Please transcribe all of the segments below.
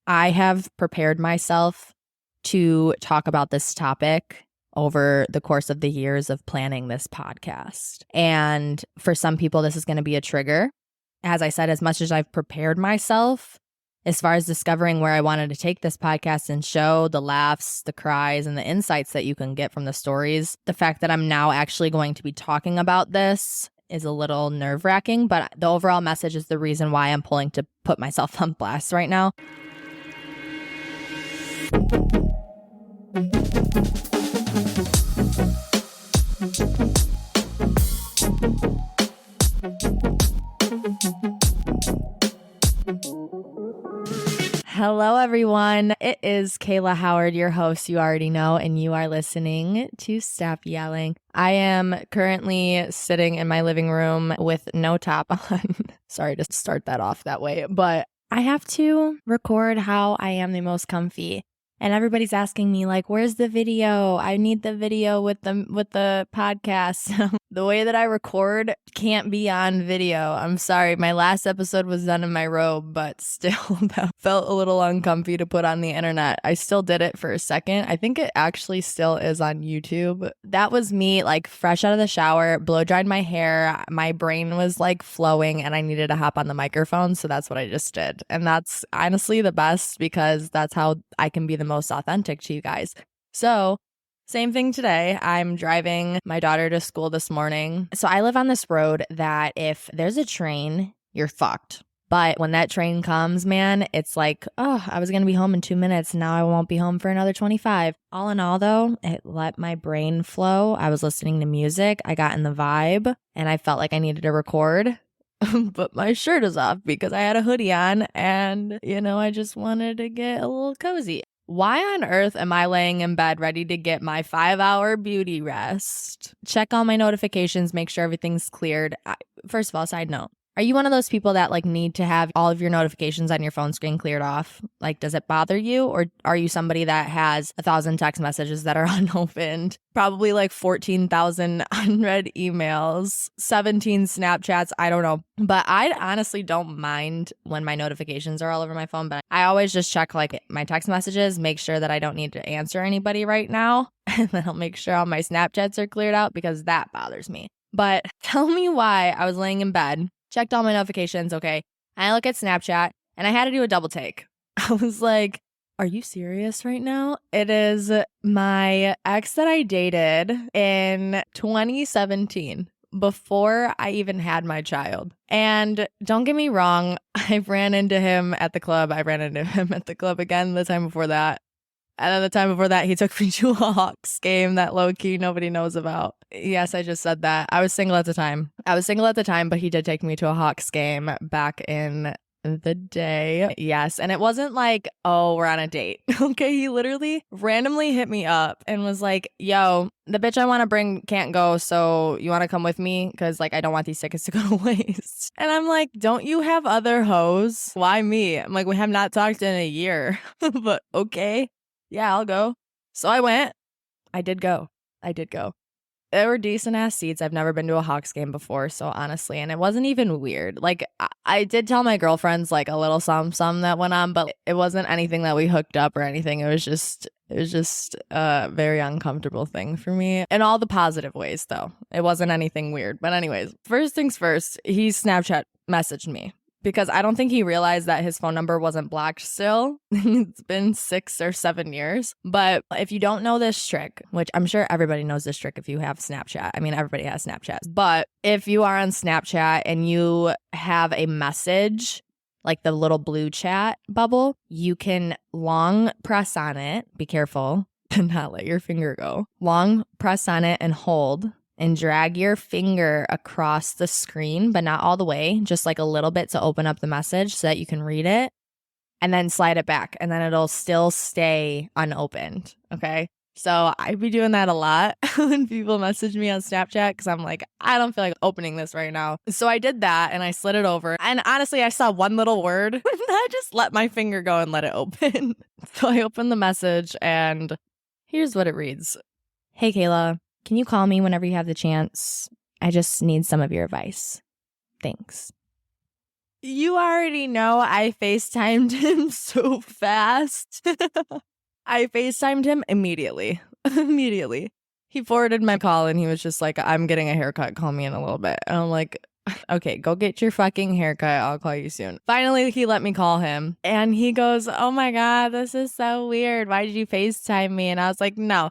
I have prepared myself to talk about this topic over the course of the years of planning this podcast. And for some people, this is going to be a trigger. As I said, as much as I've prepared myself, as far as discovering where I wanted to take this podcast and show the laughs, the cries, and the insights that you can get from the stories, the fact that I'm now actually going to be talking about this is a little nerve-wracking, but the overall message is the reason why I'm pulling to put myself on blast right now. Hello, everyone. It is Kayla Howard, your host, you already know, and you are listening to Stop Yelling. I am currently sitting in my living room with no top on. Sorry to start that off that way, but I have to record how I am the most comfy. And everybody's asking me, like, where's the video? I need the video with the podcast. The way that I record can't be on video. I'm sorry. My last episode was done in my robe, but still that felt a little uncomfy to put on the internet. I still did it for a second. I think it actually still is on YouTube. That was me, like, fresh out of the shower, blow dried my hair. My brain was like flowing and I needed to hop on the microphone. So that's what I just did. And that's honestly the best because that's how I can be the most authentic to you guys. So same thing today. I'm driving my daughter to school this morning. So I live on this road that if there's a train, you're fucked. But when that train comes, man, it's like, oh, I was going to be home in 2 minutes. Now I won't be home for another 25. All in all, though, it let my brain flow. I was listening to music. I got in the vibe and I felt like I needed to record. But my shirt is off because I had a hoodie on and, I just wanted to get a little cozy. Why on earth am I laying in bed ready to get my 5-hour beauty rest? Check all my notifications, make sure everything's cleared. First of all, side note, are you one of those people that need to have all of your notifications on your phone screen cleared off? Does it bother you? Or are you somebody that has 1,000 text messages that are unopened? Probably 14,000 unread emails, 17 Snapchats, I don't know. But I honestly don't mind when my notifications are all over my phone, but I always just check my text messages, make sure that I don't need to answer anybody right now. And then I'll make sure all my Snapchats are cleared out because that bothers me. But tell me why I was laying in bed, checked all my notifications, okay. I look at Snapchat and I had to do a double take. I was like, are you serious right now? It is my ex that I dated in 2017. Before I even had my child. And don't get me wrong, I ran into him at the club. I ran into him at the club again the time before that. And then the time before that, he took me to a Hawks game that low-key nobody knows about. Yes, I just said that. I was single at the time, but he did take me to a Hawks game back in the day. Yes. And it wasn't like, oh, we're on a date. Okay. He literally randomly hit me up and was like, yo, the bitch I want to bring can't go. So you want to come with me? Because I don't want these tickets to go to waste. And I'm like, don't you have other hoes? Why me? I'm like, we have not talked in a year, but okay. Yeah, I'll go. So I went. I did go. There were decent ass seats. I've never been to a Hawks game before, so honestly, and it wasn't even weird. I did tell my girlfriends a little some that went on, but it wasn't anything that we hooked up or anything. It was just a very uncomfortable thing for me in all the positive ways, though. It wasn't anything weird. But anyways, first things first, he Snapchat messaged me. Because I don't think he realized that his phone number wasn't blocked still. It's been 6 or 7 years. But if you don't know this trick, which I'm sure everybody knows this trick if you have Snapchat. I mean, everybody has Snapchat. But if you are on Snapchat and you have a message, like the little blue chat bubble, you can long press on it. Be careful to not let your finger go. Long press on it and hold. And drag your finger across the screen, but not all the way, just a little bit to open up the message so that you can read it, and then slide it back, and then it'll still stay unopened, okay? So I'd be doing that a lot when people message me on Snapchat because I'm like, I don't feel like opening this right now. So I did that, and I slid it over, and honestly, I saw one little word, and I just let my finger go and let it open. So I opened the message, and here's what it reads. Hey, Kayla. Can you call me whenever you have the chance? I just need some of your advice. Thanks. You already know I FaceTimed him so fast. I FaceTimed him immediately. Immediately. He forwarded my call and he was just like, I'm getting a haircut. Call me in a little bit. And I'm like, okay, go get your fucking haircut. I'll call you soon. Finally, he let me call him. And he goes, oh my God, this is so weird. Why did you FaceTime me? And I was like, no.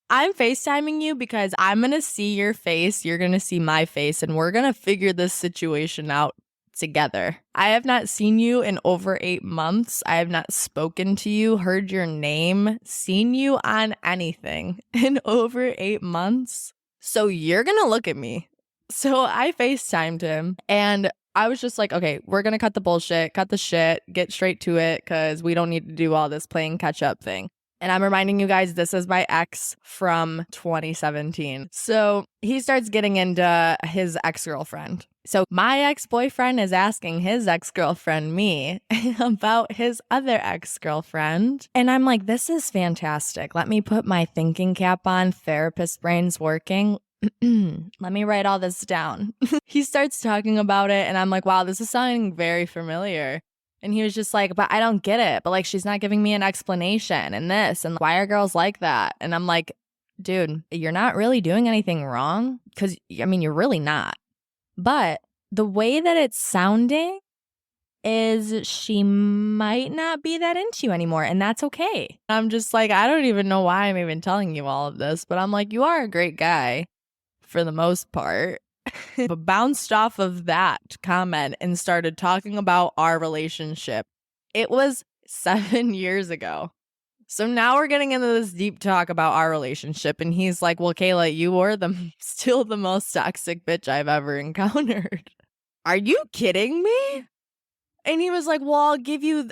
I'm FaceTiming you because I'm going to see your face. You're going to see my face. And we're going to figure this situation out together. I have not seen you in over 8 months. I have not spoken to you, heard your name, seen you on anything in over 8 months. So you're going to look at me. So I FaceTimed him and I was just like, okay, we're going to cut the bullshit, cut the shit, get straight to it because we don't need to do all this playing catch up thing. And I'm reminding you guys, this is my ex from 2017. So he starts getting into his ex-girlfriend. So my ex-boyfriend is asking his ex-girlfriend, me, about his other ex-girlfriend. And I'm like, this is fantastic. Let me put my thinking cap on, therapist brain's working. Let me write all this down. He starts talking about it and I'm like, wow, this is sounding very familiar. And he was just like, but I don't get it. But like, she's not giving me an explanation and this. And why are girls like that? And I'm like, dude, you're not really doing anything wrong. Because, I mean, you're really not. But the way that it's sounding is she might not be that into you anymore. And that's okay. I'm just like, I don't even know why I'm even telling you all of this. But I'm like, you are a great guy for the most part. But bounced off of that comment and started talking about our relationship. It was 7 years ago. So now we're getting into this deep talk about our relationship. And he's like, well, Kayla, you were still the most toxic bitch I've ever encountered. Are you kidding me? And he was like, well, I'll give you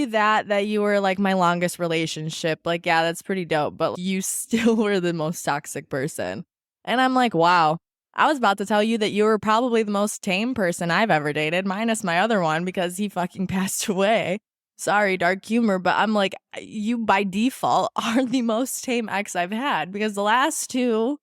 that you were like my longest relationship. Like, yeah, that's pretty dope. But you still were the most toxic person. And I'm like, wow. I was about to tell you that you were probably the most tame person I've ever dated, minus my other one because he fucking passed away. Sorry, dark humor, but I'm like, you by default are the most tame ex I've had because the last two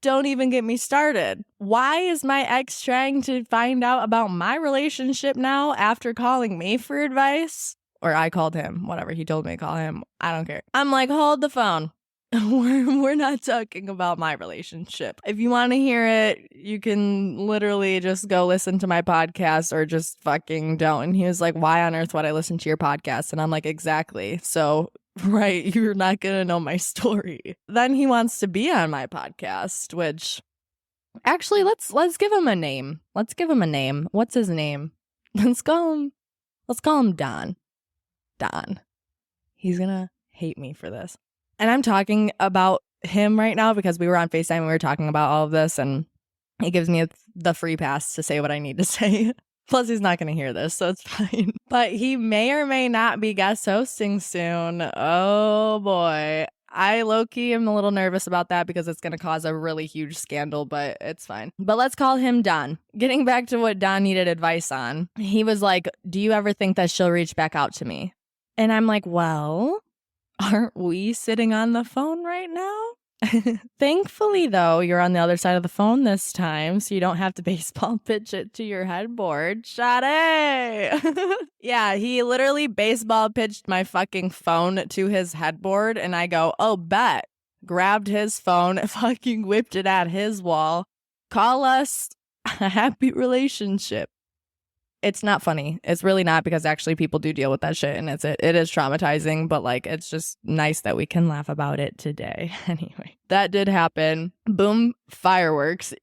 don't even get me started. Why is my ex trying to find out about my relationship now after calling me for advice? Or I called him, whatever, he told me to call him. I don't care. I'm like, hold the phone. We're not talking about my relationship. If you want to hear it, you can literally just go listen to my podcast or just fucking don't. And he was like, why on earth would I listen to your podcast? And I'm like, exactly. So, right, you're not going to know my story. Then he wants to be on my podcast, which actually, let's give him a name. Let's give him a name. What's his name? Let's call him Don. Don. He's going to hate me for this. And I'm talking about him right now because we were on FaceTime and we were talking about all of this and he gives me the free pass to say what I need to say. Plus, he's not going to hear this, so it's fine. But he may or may not be guest hosting soon. Oh, boy. I low-key am a little nervous about that because it's going to cause a really huge scandal, but it's fine. But let's call him Don. Getting back to what Don needed advice on, he was like, do you ever think that she'll reach back out to me? And I'm like, well, aren't we sitting on the phone right now? Thankfully, though, you're on the other side of the phone this time, so you don't have to baseball pitch it to your headboard. Shade! Yeah, he literally baseball pitched my fucking phone to his headboard, and I go, oh, bet. Grabbed his phone, fucking whipped it at his wall. Call us a happy relationship. It's not funny. It's really not because actually people do deal with that shit and it is traumatizing, but like it's just nice that we can laugh about it today. Anyway, that did happen. Boom, fireworks.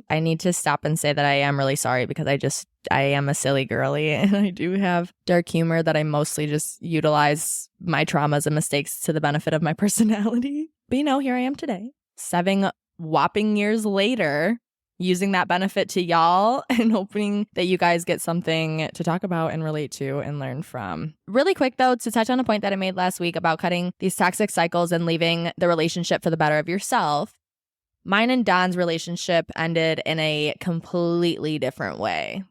I need to stop and say that I am really sorry because I am a silly girly and I do have dark humor that I mostly just utilize my traumas and mistakes to the benefit of my personality. But you know, here I am today, 7 whopping years later, using that benefit to y'all and hoping that you guys get something to talk about and relate to and learn from. Really quick, though, to touch on a point that I made last week about cutting these toxic cycles and leaving the relationship for the better of yourself. Mine and Don's relationship ended in a completely different way.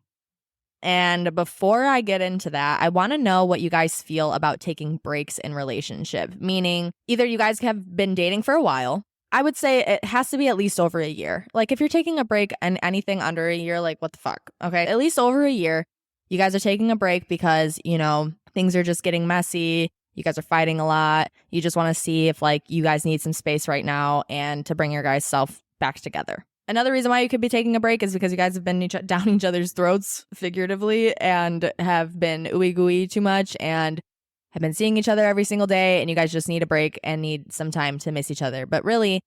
And before I get into that, I want to know what you guys feel about taking breaks in relationship, meaning either you guys have been dating for a while I would say it has to be at least over a year. Like if you're taking a break and anything under a year, like what the fuck? Okay. At least over a year, you guys are taking a break because, things are just getting messy. You guys are fighting a lot. You just want to see if like you guys need some space right now and to bring your guys' self back together. Another reason why you could be taking a break is because you guys have been down each other's throats figuratively and have been ooey gooey too much and have been seeing each other every single day, and you guys just need a break and need some time to miss each other. But really,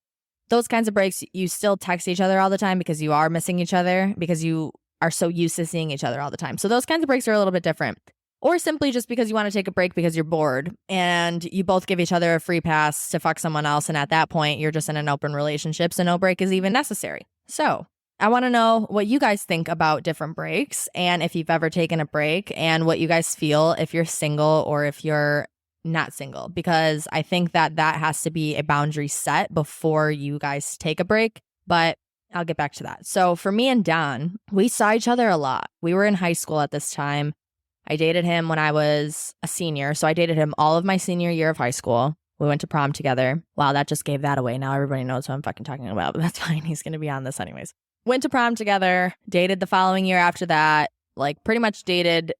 those kinds of breaks, you still text each other all the time because you are missing each other because you are so used to seeing each other all the time. So those kinds of breaks are a little bit different. Or simply just because you want to take a break because you're bored and you both give each other a free pass to fuck someone else. And at that point, you're just in an open relationship, so no break is even necessary. So I want to know what you guys think about different breaks and if you've ever taken a break and what you guys feel if you're single or if you're not single, because I think that has to be a boundary set before you guys take a break. But I'll get back to that. So for me and Don, we saw each other a lot. We were in high school at this time. I dated him when I was a senior. So I dated him all of my senior year of high school. We went to prom together. Wow, that just gave that away. Now everybody knows who I'm fucking talking about, but that's fine. He's going to be on this anyways. Went to prom together, dated the following year after that, like pretty much dated,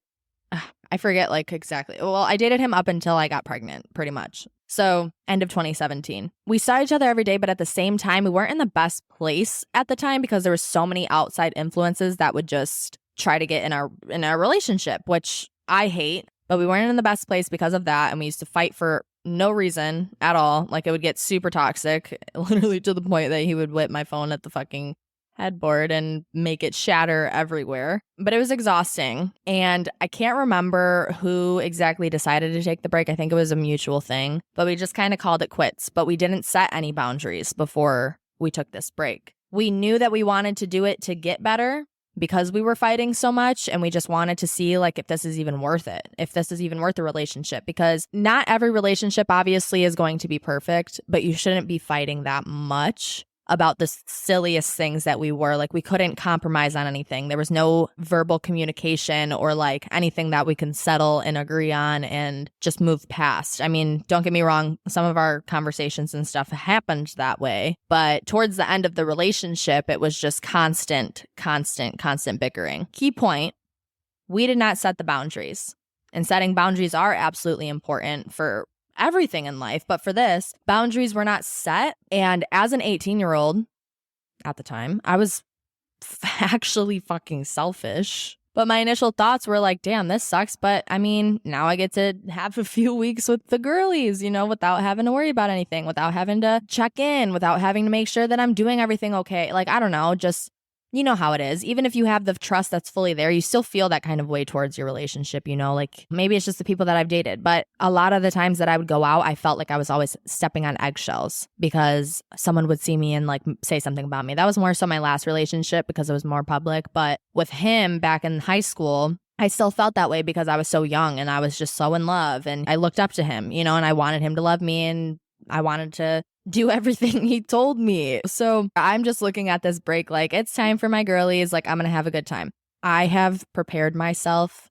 I forget like exactly. Well, I dated him up until I got pregnant, pretty much. So end of 2017. We saw each other every day, but at the same time, we weren't in the best place at the time because there were so many outside influences that would just try to get in our relationship, which I hate, but we weren't in the best place because of that. And we used to fight for no reason at all. Like it would get super toxic, literally to the point that he would whip my phone at the fucking headboard and make it shatter everywhere. But it was exhausting. And I can't remember who exactly decided to take the break. I think it was a mutual thing, but we just kind of called it quits. But we didn't set any boundaries before we took this break. We knew that we wanted to do it to get better because we were fighting so much, and we just wanted to see like if this is even worth it, if this is even worth a relationship, because not every relationship obviously is going to be perfect, but you shouldn't be fighting that much about the silliest things that we were. Like we couldn't compromise on anything. There was no verbal communication or like anything that we can settle and agree on and just move past. I mean, don't get me wrong, some of our conversations and stuff happened that way, but towards the end of the relationship, it was just constant bickering. Key point, we did not set the boundaries. And setting boundaries are absolutely important for everything in life. But for this, boundaries were not set. And as an 18-year-old at the time, I was actually fucking selfish. But my initial thoughts were like, damn, this sucks. But I mean, now I get to have a few weeks with the girlies, without having to worry about anything, without having to check in, without having to make sure that I'm doing everything okay. Like, I don't know, just you know how it is. Even if you have the trust that's fully there, you still feel that kind of way towards your relationship, like maybe it's just the people that I've dated. But a lot of the times that I would go out, I felt like I was always stepping on eggshells because someone would see me and like say something about me. That was more so my last relationship because it was more public. But with him back in high school, I still felt that way because I was so young and I was just so in love and I looked up to him, and I wanted him to love me and I wanted to do everything he told me. So I'm just looking at this break like it's time for my girlies. Like I'm going to have a good time. I have prepared myself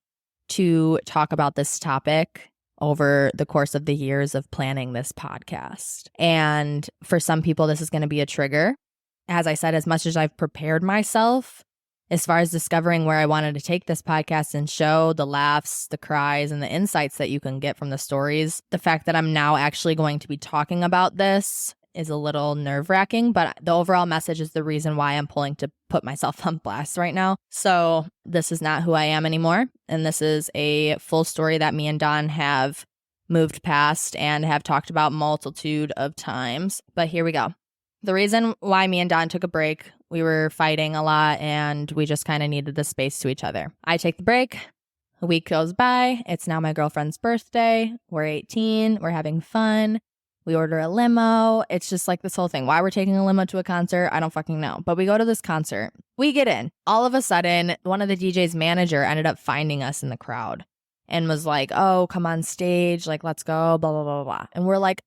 to talk about this topic over the course of the years of planning this podcast. And for some people, this is going to be a trigger. As I said, as much as I've prepared myself, as far as discovering where I wanted to take this podcast and show the laughs, the cries, and the insights that you can get from the stories, the fact that I'm now actually going to be talking about this is a little nerve-wracking, but the overall message is the reason why I'm pulling to put myself on blast right now. So this is not who I am anymore, and this is a full story that me and Don have moved past and have talked about multitude of times. But here we go. The reason why me and Don took a break, we were fighting a lot and we just kind of needed the space to each other. I take the break. A week goes by. It's now my girlfriend's birthday. We're 18. We're having fun. We order a limo. It's just like this whole thing. Why we're taking a limo to a concert, I don't fucking know. But we go to this concert. We get in. All of a sudden, one of the DJ's manager ended up finding us in the crowd and was like, oh, come on stage. Like, let's go, blah, blah, blah, blah. And we're like,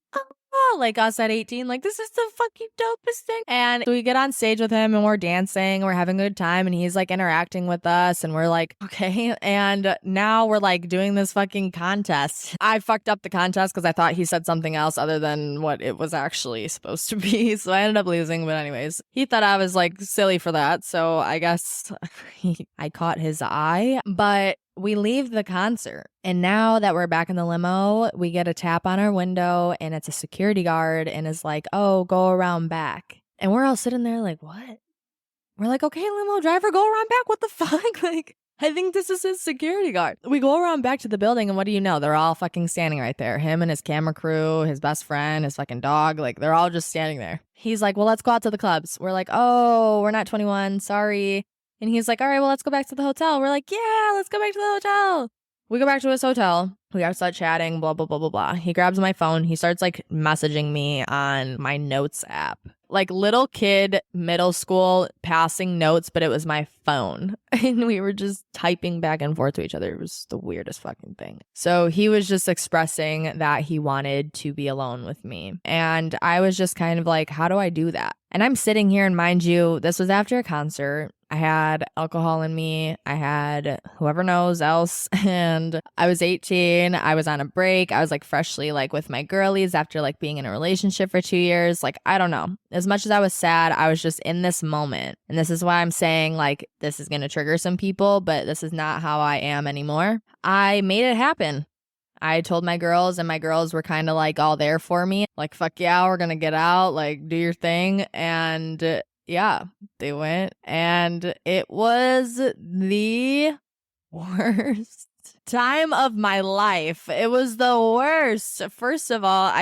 like us at 18, like this is the fucking dopest thing. And so we get on stage with him and we're dancing, we're having a good time, and he's like interacting with us and we're like, okay. And now we're like doing this fucking contest. I fucked up the contest because I thought he said something else other than what it was actually supposed to be. So I ended up losing. But anyways, he thought I was like silly for that. So I guess I caught his eye. But we leave the concert, and now that we're back in the limo, we get a tap on our window, and it's a security guard and is like, oh, go around back. And we're all sitting there like, what? We're like, okay, limo driver, go around back. What the fuck? Like, I think this is his security guard. We go around back to the building, and what do you know? They're all fucking standing right there. Him and his camera crew, his best friend, his fucking dog. Like, they're all just standing there. He's like, well, let's go out to the clubs. We're like, oh, we're not 21. Sorry. And he's like, all right, well, let's go back to the hotel. We're like, yeah, let's go back to the hotel. We go back to his hotel. We start chatting, blah, blah, blah, blah, blah. He grabs my phone. He starts like messaging me on my notes app. Like little kid, middle school, passing notes, but it was my phone. And we were just typing back and forth to each other. It was the weirdest fucking thing. So he was just expressing that he wanted to be alone with me. And I was just kind of like, how do I do that? And I'm sitting here, and mind you, this was after a concert. I had alcohol in me. I had whoever knows else. And I was 18. I was on a break. I was like freshly like with my girlies after like being in a relationship for 2 years. Like, I don't know. As much as I was sad, I was just in this moment. And this is why I'm saying like this is going to trigger some people, but this is not how I am anymore. I made it happen. I told my girls, and my girls were kind of like all there for me. Like, fuck yeah, we're going to get out. Like, do your thing. And yeah, they went, and it was the worst time of my life. It was the worst. First of all,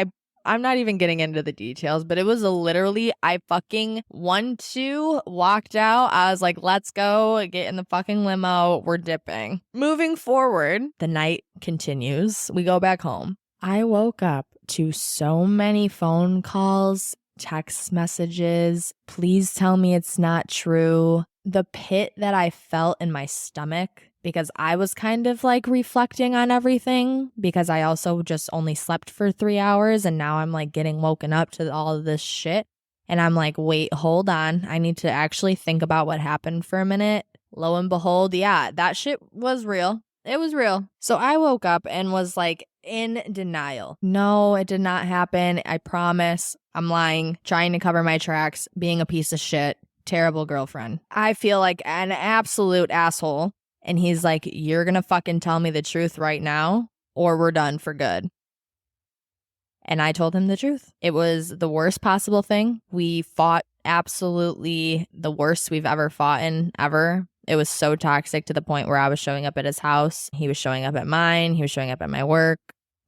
I'm not even getting into the details, but it was literally, I fucking 1-2 walked out. I was like, let's go, get in the fucking limo. We're dipping. Moving forward, the night continues. We go back home. I woke up to so many phone calls, text messages. Please tell me it's not true. The pit that I felt in my stomach, because I was kind of like reflecting on everything, because I also just only slept for 3 hours, and now I'm like getting woken up to all of this shit. And I'm like, wait, hold on. I need to actually think about what happened for a minute. Lo and behold, yeah, that shit was real. It was real. So I woke up and was like in denial. No, it did not happen. I promise. I'm lying, trying to cover my tracks, being a piece of shit, terrible girlfriend. I feel like an absolute asshole. And he's like, you're going to fucking tell me the truth right now, or we're done for good. And I told him the truth. It was the worst possible thing. We fought absolutely the worst we've ever fought in, ever. It was so toxic to the point where I was showing up at his house. He was showing up at mine. He was showing up at my work.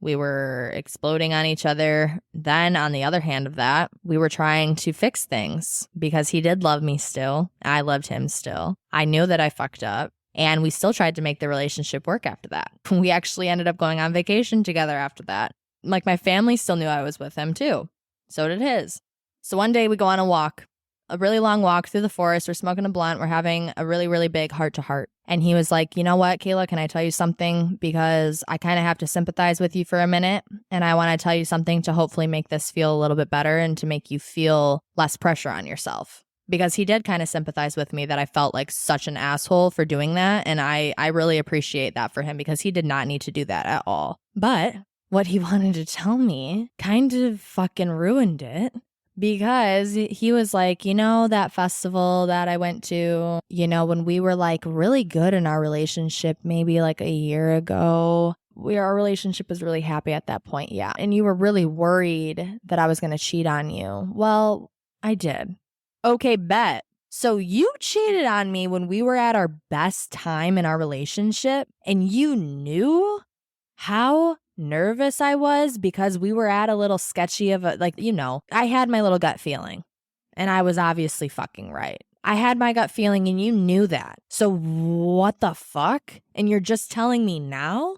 We were exploding on each other. Then on the other hand of that, we were trying to fix things because he did love me still. I loved him still. I knew that I fucked up. And we still tried to make the relationship work after that. We actually ended up going on vacation together after that. Like, my family still knew I was with him too. So did his. So one day we go on a walk, a really long walk through the forest. We're smoking a blunt. We're having a really, really big heart-to-heart. And he was like, you know what, Kayla, can I tell you something? Because I kind of have to sympathize with you for a minute. And I want to tell you something to hopefully make this feel a little bit better and to make you feel less pressure on yourself. Because he did kind of sympathize with me that I felt like such an asshole for doing that. And I really appreciate that for him, because he did not need to do that at all. But what he wanted to tell me kind of fucking ruined it, because he was like, you know, that festival that I went to, you know, when we were like really good in our relationship, maybe like a year ago, our relationship was really happy at that point. Yeah. And you were really worried that I was going to cheat on you. Well, I did. Okay, bet. So you cheated on me when we were at our best time in our relationship, and you knew how nervous I was because we were at a little sketchy of a, like, you know, I had my little gut feeling, and I was obviously fucking right. I had my gut feeling, and you knew that. So what the fuck? And you're just telling me now?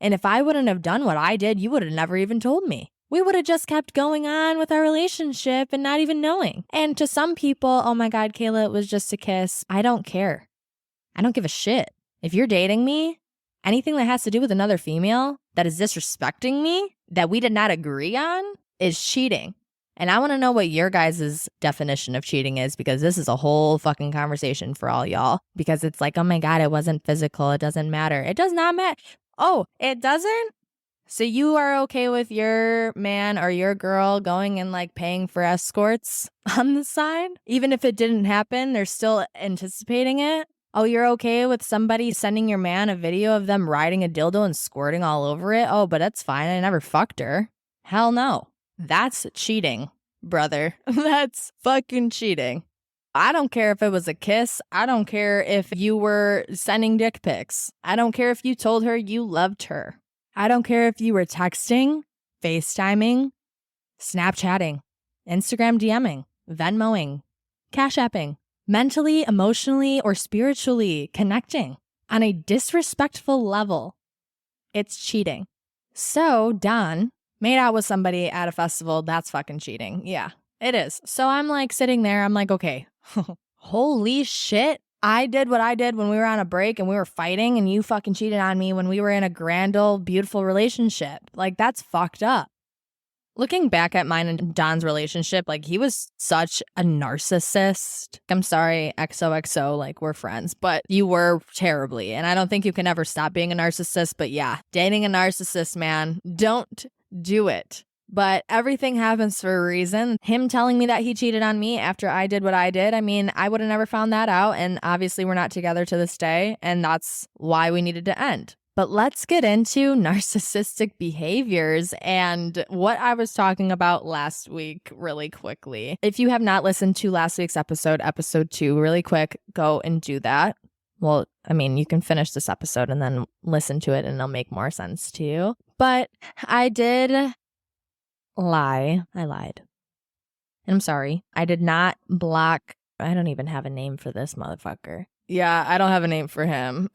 And if I wouldn't have done what I did, you would have never even told me. We would have just kept going on with our relationship and not even knowing. And to some people, oh my God, Kayla, it was just a kiss. I don't care. I don't give a shit. If you're dating me, anything that has to do with another female that is disrespecting me, that we did not agree on, is cheating. And I want to know what your guys' definition of cheating is, because this is a whole fucking conversation for all y'all. Because it's like, oh my God, it wasn't physical. It doesn't matter. It does not matter. Oh, it doesn't? So you are okay with your man or your girl going and like paying for escorts on the side? Even if it didn't happen, they're still anticipating it? Oh, you're okay with somebody sending your man a video of them riding a dildo and squirting all over it? Oh, but that's fine. I never fucked her. Hell no. That's cheating, brother. That's fucking cheating. I don't care if it was a kiss. I don't care if you were sending dick pics. I don't care if you told her you loved her. I don't care if you were texting, FaceTiming, Snapchatting, Instagram DMing, Venmoing, Cash Apping, mentally, emotionally, or spiritually connecting on a disrespectful level. It's cheating. So, Don made out with somebody at a festival. That's fucking cheating. Yeah, it is. So I'm like sitting there. I'm like, okay, holy shit. I did what I did when we were on a break and we were fighting, and you fucking cheated on me when we were in a grand old beautiful relationship. Like, that's fucked up. Looking back at mine and Don's relationship, like, he was such a narcissist. I'm sorry, XOXO, like, we're friends, but you were terribly. And I don't think you can ever stop being a narcissist. But yeah, dating a narcissist, man, don't do it. But everything happens for a reason. Him telling me that he cheated on me after I did what I did, I mean, I would have never found that out. And obviously we're not together to this day. And that's why we needed to end. But let's get into narcissistic behaviors and what I was talking about last week really quickly. If you have not listened to last week's episode 2, really quick, go and do that. Well, I mean, you can finish this episode and then listen to it and it'll make more sense to you. But I did lie. I lied. And I'm sorry. I did not block. I don't even have a name for this motherfucker. Yeah, I don't have a name for him.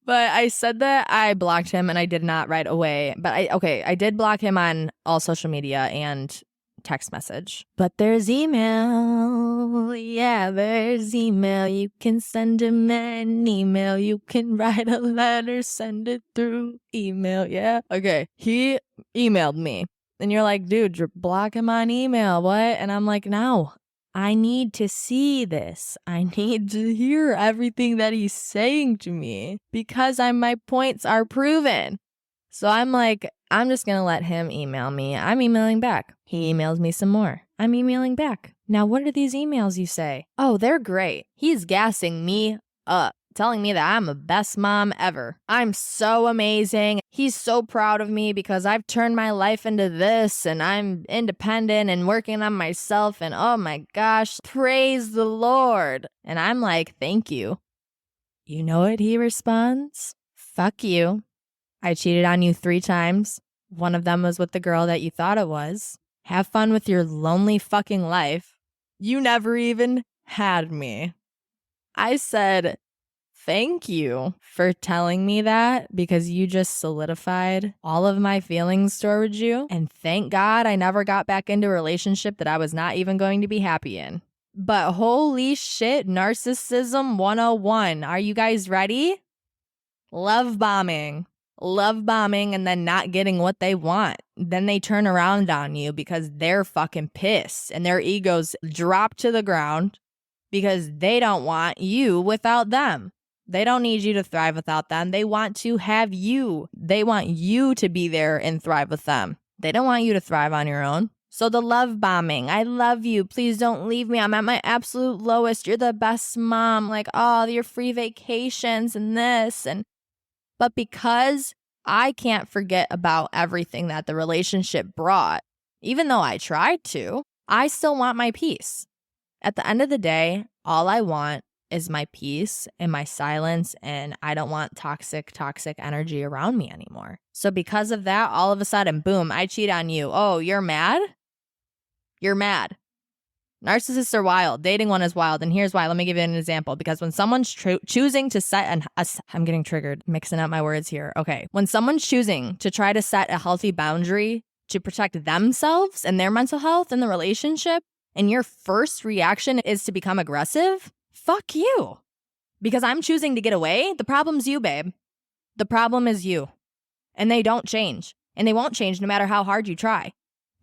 But I said that I blocked him and I did not right away. But I did block him on all social media and text message. But there's email. Yeah, there's email. You can send him an email. You can write a letter, send it through email. Yeah. Okay. He emailed me. And you're like, dude, block him on email. What? And I'm like, no. I need to see this. I need to hear everything that he's saying to me because my points are proven. So I'm like, I'm just going to let him email me. I'm emailing back. He emails me some more. I'm emailing back. Now, what are these emails you say? Oh, they're great. He's gassing me up, telling me that I'm the best mom ever. I'm so amazing. He's so proud of me because I've turned my life into this and I'm independent and working on myself and oh my gosh, praise the Lord. And I'm like, thank you. You know what he responds? Fuck you. I cheated on you 3 times. One of them was with the girl that you thought it was. Have fun with your lonely fucking life. You never even had me. I said, thank you for telling me that because you just solidified all of my feelings towards you. And thank God I never got back into a relationship that I was not even going to be happy in. But holy shit, Narcissism 101. Are you guys ready? Love bombing. Love bombing and then not getting what they want. Then they turn around on you because they're fucking pissed and their egos drop to the ground because they don't want you without them. They don't need you to thrive without them. They want to have you. They want you to be there and thrive with them. They don't want you to thrive on your own. So the love bombing. I love you. Please don't leave me. I'm at my absolute lowest. You're the best mom. Like, oh, your free vacations and this. But because I can't forget about everything that the relationship brought, even though I tried to, I still want my peace. At the end of the day, all I want is my peace and my silence, and I don't want toxic energy around me anymore. So because of that, all of a sudden, boom, I cheat on you. Oh, you're mad? You're mad. Narcissists are wild. Dating one is wild. And here's why. Let me give you an example. Because when someone's choosing to set I'm getting triggered, mixing up my words here. Okay. When someone's choosing to try to set a healthy boundary to protect themselves and their mental health in the relationship, and your first reaction is to become aggressive, fuck you. Because I'm choosing to get away, the problem's you, babe. The problem is you. And they don't change. And they won't change no matter how hard you try.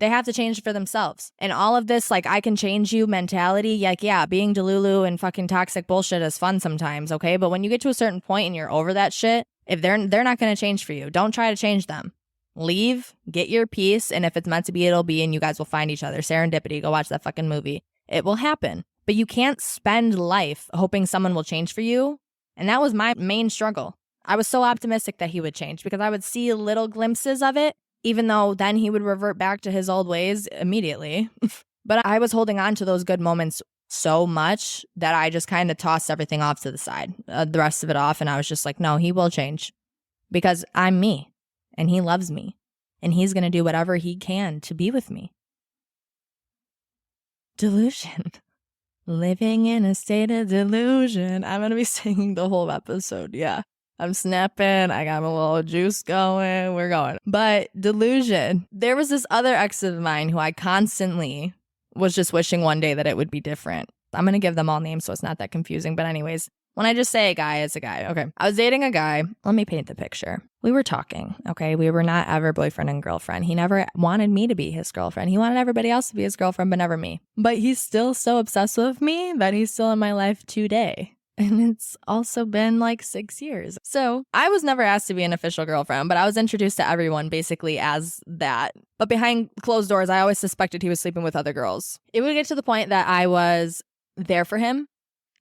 They have to change for themselves. And all of this, like, I can change you mentality, like, yeah, being delulu and fucking toxic bullshit is fun sometimes, okay? But when you get to a certain point and you're over that shit, if they're not going to change for you, don't try to change them. Leave, get your peace, and if it's meant to be, it'll be, and you guys will find each other. Serendipity, go watch that fucking movie. It will happen. But you can't spend life hoping someone will change for you. And that was my main struggle. I was so optimistic that he would change because I would see little glimpses of it, even though then he would revert back to his old ways immediately. But I was holding on to those good moments so much that I just kind of tossed everything off to the side, the rest of it off. And I was just like, no, he will change because I'm me and he loves me and he's going to do whatever he can to be with me. Delusion. Living in a state of delusion. I'm going to be singing the whole episode. Yeah. I'm snapping. I got my little juice going. We're going. But delusion. There was this other ex of mine who I constantly was just wishing one day that it would be different. I'm going to give them all names so it's not that confusing. But anyways, when I just say a guy, it's a guy. Okay. I was dating a guy. Let me paint the picture. We were talking. Okay. We were not ever boyfriend and girlfriend. He never wanted me to be his girlfriend. He wanted everybody else to be his girlfriend, but never me. But he's still so obsessed with me that he's still in my life today. And it's also been like 6 years. So I was never asked to be an official girlfriend, but I was introduced to everyone basically as that. But behind closed doors, I always suspected he was sleeping with other girls. It would get to the point that I was there for him,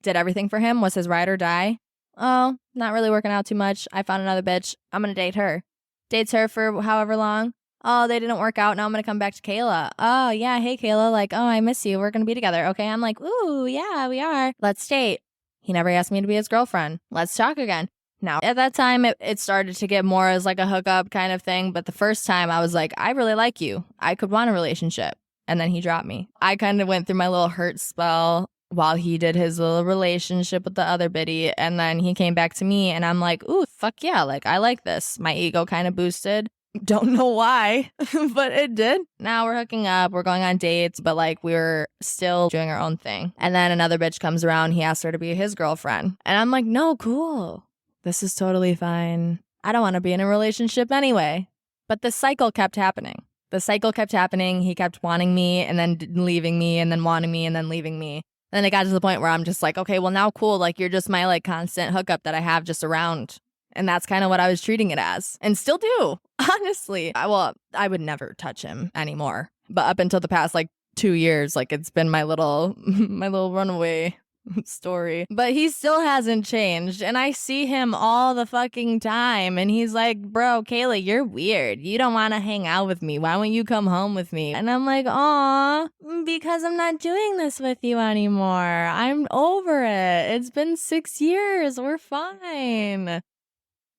did everything for him, was his ride or die. Oh, not really working out too much. I found another bitch. I'm going to date her. Dates her for however long. Oh, they didn't work out. Now I'm going to come back to Kayla. Oh, yeah. Hey, Kayla. Like, oh, I miss you. We're going to be together. Okay. I'm like, ooh, yeah, we are. Let's date. He never asked me to be his girlfriend. Let's talk again. Now, at that time, it started to get more as like a hookup kind of thing. But the first time I was like, I really like you. I could want a relationship. And then he dropped me. I kind of went through my little hurt spell while he did his little relationship with the other biddy. And then he came back to me and I'm like, ooh, fuck yeah. Like, I like this. My ego kind of boosted. Don't know why, but it did. Now we're hooking up. We're going on dates, but like we're still doing our own thing. And then another bitch comes around. He asks her to be his girlfriend. And I'm like, no, cool. This is totally fine. I don't want to be in a relationship anyway. But the cycle kept happening. He kept wanting me and then leaving me and then wanting me and then leaving me. And then it got to the point where I'm just like, okay, well now cool. Like you're just my like constant hookup that I have just around. And that's kind of what I was treating it as and still do, honestly. I would never touch him anymore. But up until the past like 2 years, like it's been my little runaway story. But he still hasn't changed. And I see him all the fucking time. And he's like, bro, Kayla, you're weird. You don't want to hang out with me. Why won't you come home with me? And I'm like, aw, because I'm not doing this with you anymore. I'm over it. It's been 6 years. We're fine.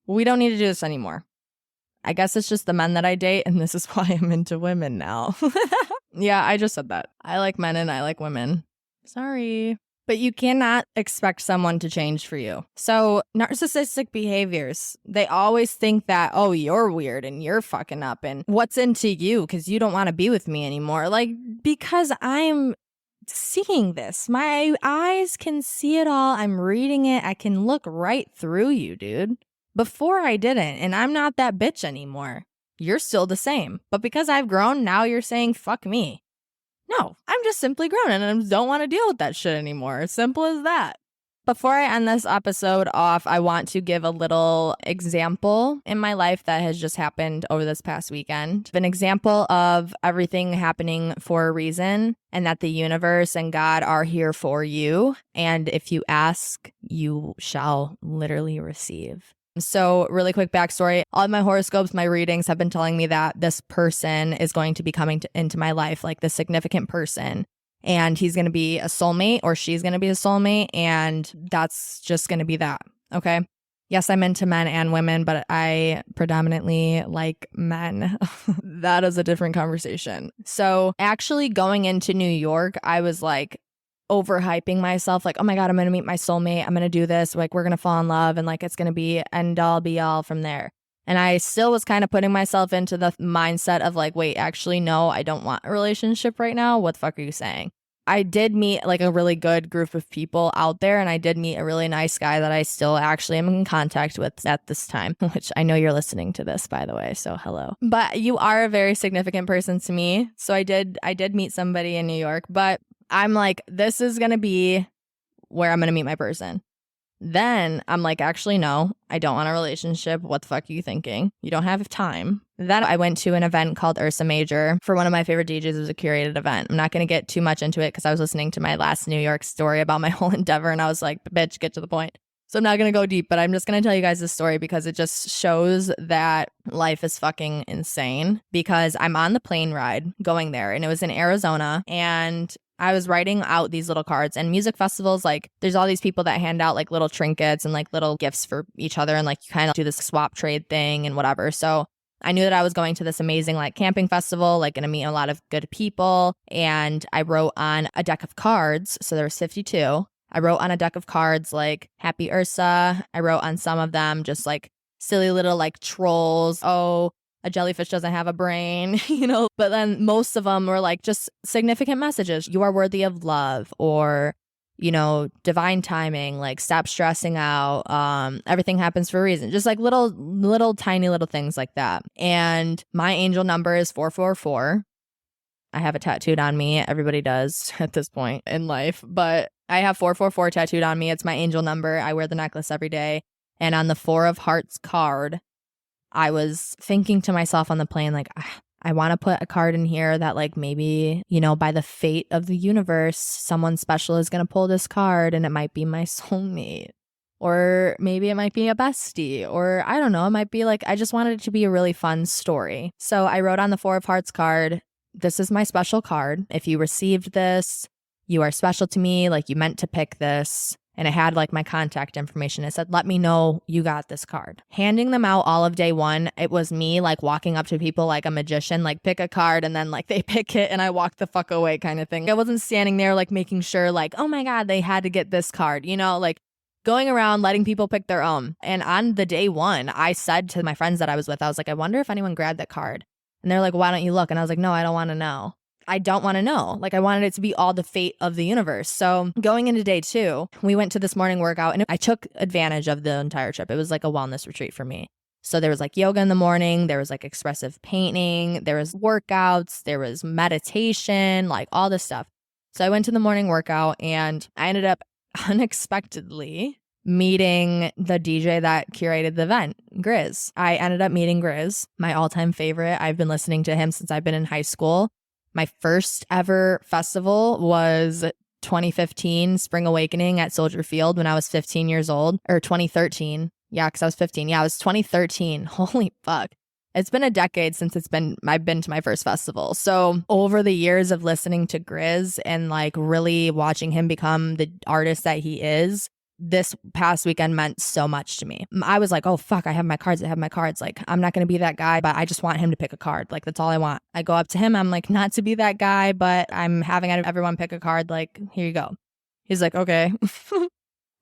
We don't need to do this anymore. I guess it's just the men that I date, and this is why I'm into women now. Yeah, I just said that. I like men and I like women. Sorry. But you cannot expect someone to change for you. So narcissistic behaviors, they always think that, oh, you're weird and you're fucking up and what's into you because you don't want to be with me anymore. Like, because I'm seeing this. My eyes can see it all. I'm reading it. I can look right through you, dude. Before I didn't, and I'm not that bitch anymore. You're still the same. But because I've grown, now you're saying, fuck me. No, I'm just simply grown and I don't want to deal with that shit anymore. Simple as that. Before I end this episode off, I want to give a little example in my life that has just happened over this past weekend. An example of everything happening for a reason and that the universe and God are here for you. And if you ask, you shall literally receive. So really quick backstory. All of my horoscopes, my readings have been telling me that this person is going to be coming into my life, like the significant person. And he's going to be a soulmate or she's going to be a soulmate. And that's just going to be that. Okay. Yes, I'm into men and women, but I predominantly like men. That is a different conversation. So actually going into New York, I was like, overhyping myself, like, oh my God, I'm going to meet my soulmate. I'm going to do this. Like, we're going to fall in love and like, it's going to be end all be all from there. And I still was kind of putting myself into the mindset of like, wait, actually, no, I don't want a relationship right now. What the fuck are you saying? I did meet like a really good group of people out there, and I did meet a really nice guy that I still actually am in contact with at this time, which I know you're listening to this, by the way, so hello. But you are a very significant person to me. So I did meet somebody in New York, but I'm like, this is going to be where I'm going to meet my person. Then I'm like, actually, no, I don't want a relationship. What the fuck are you thinking? You don't have time. Then I went to an event called Ursa Major for one of my favorite DJs. It was a curated event. I'm not going to get too much into it because I was listening to my last New York story about my whole endeavor, and I was like, bitch, get to the point. So I'm not going to go deep, but I'm just going to tell you guys this story because it just shows that life is fucking insane. Because I'm on the plane ride going there, and it was in Arizona, and I was writing out these little cards. And music festivals, like, there's all these people that hand out like little trinkets and like little gifts for each other, and like you kind of do this swap trade thing and whatever. So I knew that I was going to this amazing like camping festival, like gonna meet a lot of good people. And I wrote on a deck of cards. So there was 52. I wrote on a deck of cards like Happy Ursa. I wrote on some of them just like silly little like trolls. Oh, a jellyfish doesn't have a brain, you know? But then most of them were like just significant messages. You are worthy of love, or, you know, divine timing, like stop stressing out. Everything happens for a reason. Just like little tiny little things like that. And my angel number is 444. I have it tattooed on me. Everybody does at this point in life, but I have 444 tattooed on me. It's my angel number. I wear the necklace every day. And on the 4 of Hearts card, I was thinking to myself on the plane, like, I want to put a card in here that like maybe, you know, by the fate of the universe, someone special is going to pull this card, and it might be my soulmate. Or maybe it might be a bestie, or I don't know. It might be like, I just wanted it to be a really fun story. So I wrote on the 4 of Hearts card, this is my special card. If you received this, you are special to me. Like, you meant to pick this. And it had like my contact information. It said, let me know you got this card. Handing them out all of day one, it was me like walking up to people like a magician, like pick a card, and then like they pick it and I walk the fuck away kind of thing. I wasn't standing there like making sure like, oh my God, they had to get this card, you know, like going around letting people pick their own. And on the day one, I said to my friends that I was with, I was like, I wonder if anyone grabbed that card. And they're like, why don't you look? And I was like, no, I don't want to know. I don't want to know. Like, I wanted it to be all the fate of the universe. So going into day 2, we went to this morning workout, and I took advantage of the entire trip. It was like a wellness retreat for me. So there was like yoga in the morning, there was like expressive painting, there was workouts, there was meditation, like all this stuff. So I went to the morning workout, and I ended up unexpectedly meeting the DJ that curated the event, Grizz. I ended up meeting Grizz, my all-time favorite. I've been listening to him since I've been in high school. My first ever festival was 2015 Spring Awakening at Soldier Field when I was 15 years old, or 2013. Yeah, because I was 15. Yeah, it was 2013. Holy fuck. It's been a decade since I've been to my first festival. So over the years of listening to Grizz and like really watching him become the artist that he is, this past weekend meant so much to me. I was like, oh, fuck, I have my cards. Like, I'm not going to be that guy, but I just want him to pick a card. Like, that's all I want. I go up to him. I'm like, not to be that guy, but I'm having everyone pick a card. Like, here you go. He's like, okay.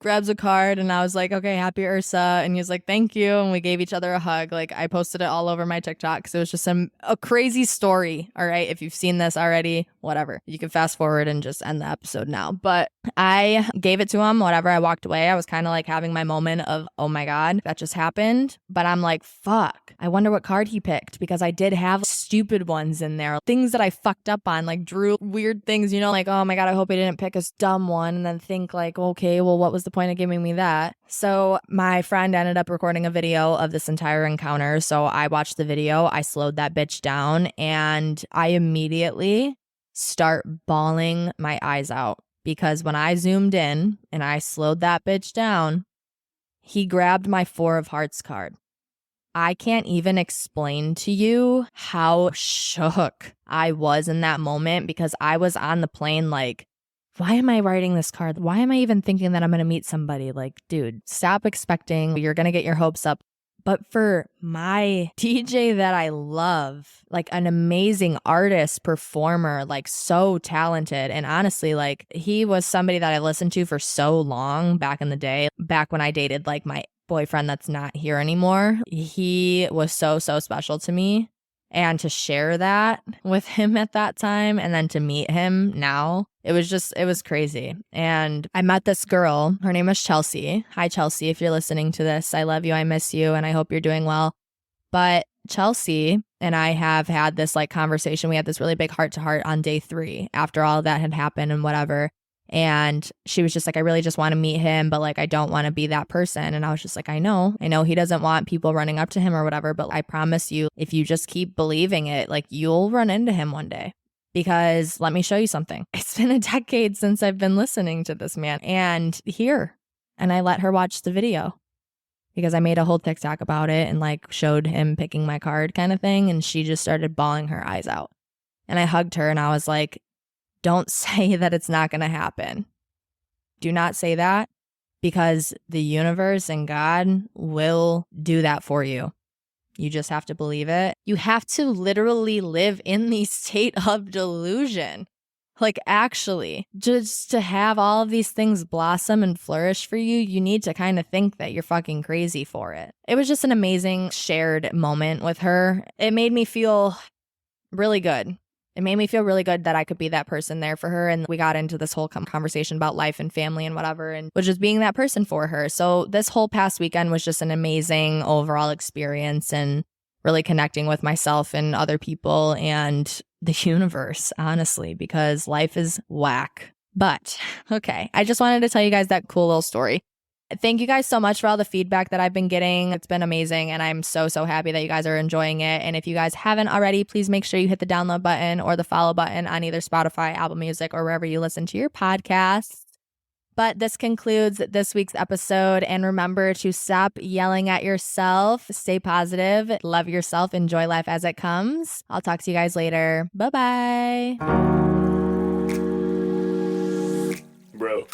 Grabs a card, and I was like, okay, Happy Ursa. And he's like, thank you. And we gave each other a hug. Like, I posted it all over my TikTok because it was just a crazy story. All right. If you've seen this already, whatever. You can fast forward and just end the episode now. But I gave it to him, whatever. I walked away. I was kind of like having my moment of, oh my God, that just happened. But I'm like, fuck, I wonder what card he picked, because I did have stupid ones in there. Things that I fucked up on, like drew weird things, you know, like, oh my God, I hope he didn't pick a dumb one. And then think like, okay, well, what was the point of giving me that? So my friend ended up recording a video of this entire encounter. So I watched the video. I slowed that bitch down, and I immediately start bawling my eyes out, because when I zoomed in and I slowed that bitch down, he grabbed my 4 of Hearts card. I can't even explain to you how shook I was in that moment, because I was on the plane like, why am I writing this card? Why am I even thinking that I'm going to meet somebody? Like, dude, stop expecting you're going to get your hopes up. But for my DJ that I love, like an amazing artist, performer, like so talented. And honestly, like he was somebody that I listened to for so long back in the day, back when I dated like my boyfriend that's not here anymore. He was so special to me. And to share that with him at that time, and then to meet him now, It was crazy. And I met this girl. Her name is Chelsea. Hi, Chelsea. If you're listening to this, I love you. I miss you. And I hope you're doing well. But Chelsea and I have had this like conversation. We had this really big heart to heart on day 3 after all of that had happened and whatever. And she was just like, I really just want to meet him, but like, I don't want to be that person. And I was just like, I know he doesn't want people running up to him or whatever, but I promise you, if you just keep believing it, like you'll run into him one day. Because let me show you something. It's been a decade since I've been listening to this man and I let her watch the video because I made a whole TikTok about it and like showed him picking my card kind of thing. And she just started bawling her eyes out. And I hugged her and I was like, don't say that it's not going to happen. Do not say that because the universe and God will do that for you. You just have to believe it. You have to literally live in the state of delusion. Like actually, just to have all of these things blossom and flourish for you, you need to kind of think that you're fucking crazy for it. It was just an amazing shared moment with her. It made me feel really good. It made me feel really good that I could be that person there for her. And we got into this whole conversation about life and family and whatever, and was just being that person for her. So this whole past weekend was just an amazing overall experience and really connecting with myself and other people and the universe, honestly, because life is whack. But okay, I just wanted to tell you guys that cool little story. Thank you guys so much for all the feedback that I've been getting. It's been amazing, and I'm so happy that you guys are enjoying it. And if you guys haven't already, please make sure you hit the download button or the follow button on either Spotify, Apple Music, or wherever you listen to your podcasts. But this concludes this week's episode. And remember to stop yelling at yourself, stay positive, love yourself, enjoy life as it comes. I'll talk to you guys later. Bye-bye. Bro.